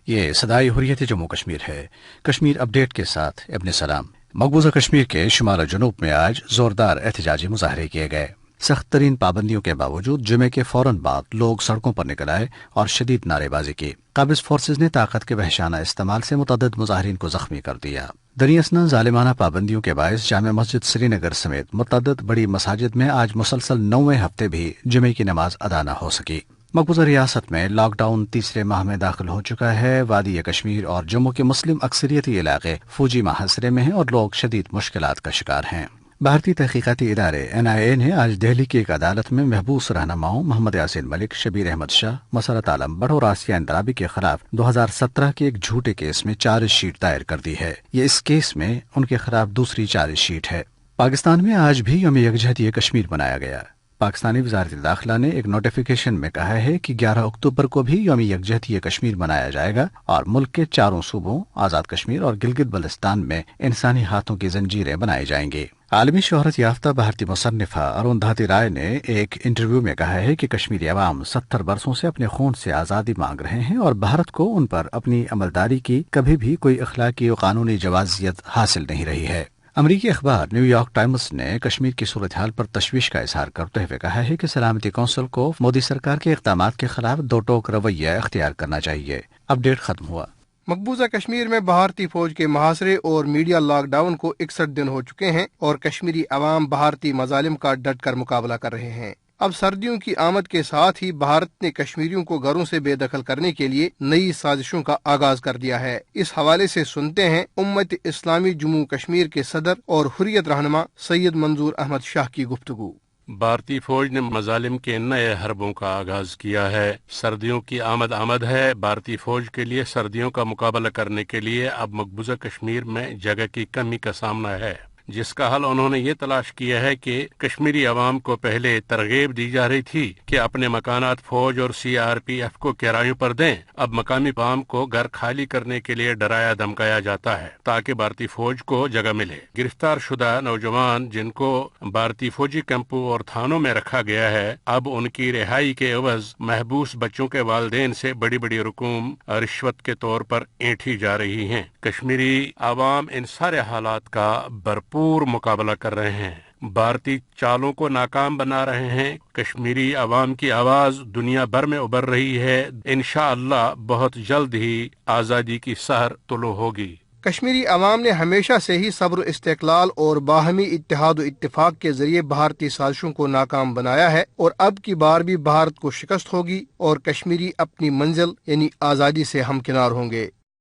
یہ صدائے حریت جموں کشمیر ہے۔ کشمیر اپ ڈیٹ کے ساتھ ابن سلام۔ مقبوضہ کشمیر کے شمال و جنوب میں آج زوردار احتجاجی مظاہرے کیے گئے۔ سخت ترین پابندیوں کے باوجود جمعے کے فوراً بعد لوگ سڑکوں پر نکل آئے اور شدید نعرے بازی کی۔ قابض فورسز نے طاقت کے وحشانہ استعمال سے متعدد مظاہرین کو زخمی کر دیا۔ دریں اثنا ظالمانہ پابندیوں کے باعث جامع مسجد سری نگر سمیت متعدد بڑی مساجد میں آج مسلسل 9ویں ہفتے بھی جمعے کی نماز ادا نہ ہو سکی۔ مقبوضہ ریاست میں لاک ڈاؤن تیسرے ماہ میں داخل ہو چکا ہے۔ وادی کشمیر اور جموں کے مسلم اکثریتی علاقے فوجی محاصرے میں ہیں اور لوگ شدید مشکلات کا شکار ہیں۔ بھارتی تحقیقاتی ادارے NIA نے آج دہلی کی ایک عدالت میں محبوس رہنماؤں محمد یاسین ملک، شبیر احمد شاہ، مسرت عالم بٹ اور آسیہ اندرابی کے خلاف 2017 کے ایک جھوٹے کیس میں چارج شیٹ دائر کر دی ہے۔ یہ اس کیس میں ان کے خلاف دوسری چارج شیٹ ہے۔ پاکستان میں آج بھی یوم یکجہتی کشمیر منایا گیا۔ پاکستانی وزارت داخلہ نے ایک نوٹیفیکیشن میں کہا ہے کہ 11 اکتوبر کو بھی یوم یکجہتی کشمیر منایا جائے گا اور ملک کے چاروں صوبوں آزاد کشمیر اور گلگت بلتستان میں انسانی ہاتھوں کی زنجیریں بنائی جائیں گی۔ عالمی شہرت یافتہ بھارتی مصنفہ اروندھتی رائے نے ایک انٹرویو میں کہا ہے کہ کشمیری عوام 70 برسوں سے اپنے خون سے آزادی مانگ رہے ہیں اور بھارت کو ان پر اپنی عملداری کی کبھی بھی کوئی اخلاقی و قانونی جوازیت حاصل نہیں رہی ہے۔ امریکی اخبار نیو یارک ٹائمز نے کشمیر کی صورتحال پر تشویش کا اظہار کرتے ہوئے کہا ہے کہ سلامتی کونسل کو مودی سرکار کے اقدامات کے خلاف دو ٹوک رویہ اختیار کرنا چاہیے۔ اپ ڈیٹ ختم ہوا۔ مقبوضہ کشمیر میں بھارتی فوج کے محاصرے اور میڈیا لاک ڈاؤن کو 61 دن ہو چکے ہیں اور کشمیری عوام بھارتی مظالم کا ڈٹ کر مقابلہ کر رہے ہیں۔ اب سردیوں کی آمد کے ساتھ ہی بھارت نے کشمیریوں کو گھروں سے بے دخل کرنے کے لیے نئی سازشوں کا آغاز کر دیا ہے۔ اس حوالے سے سنتے ہیں امت اسلامی جموں کشمیر کے صدر اور حریت رہنما سید منظور احمد شاہ کی گفتگو۔ بھارتی فوج نے مظالم کے نئے حربوں کا آغاز کیا ہے۔ سردیوں کی آمد ہے۔ بھارتی فوج کے لیے سردیوں کا مقابلہ کرنے کے لیے اب مقبوضہ کشمیر میں جگہ کی کمی کا سامنا ہے، جس کا حل انہوں نے یہ تلاش کیا ہے کہ کشمیری عوام کو پہلے ترغیب دی جا رہی تھی کہ اپنے مکانات فوج اور CRPF کو کرایوں پر دیں، اب مقامی عوام کو گھر خالی کرنے کے لیے ڈرایا دھمکایا جاتا ہے تاکہ بھارتی فوج کو جگہ ملے۔ گرفتار شدہ نوجوان جن کو بھارتی فوجی کیمپوں اور تھانوں میں رکھا گیا ہے، اب ان کی رہائی کے عوض محبوس بچوں کے والدین سے بڑی بڑی رقوم رشوت کے طور پر اینٹھی جا رہی ہیں۔ کشمیری عوام ان سارے حالات کا بھرپور مقابلہ کر رہے ہیں، بھارتی چالوں کو ناکام بنا رہے ہیں۔ کشمیری عوام کی آواز دنیا بھر میں ابھر رہی ہے۔ انشاءاللہ بہت جلد ہی آزادی کی سحر طلوع ہوگی۔ کشمیری عوام نے ہمیشہ سے ہی صبر و استقلال اور باہمی اتحاد و اتفاق کے ذریعے بھارتی سازشوں کو ناکام بنایا ہے اور اب کی بار بھی بھارت کو شکست ہوگی اور کشمیری اپنی منزل یعنی آزادی سے ہمکنار ہوں گے۔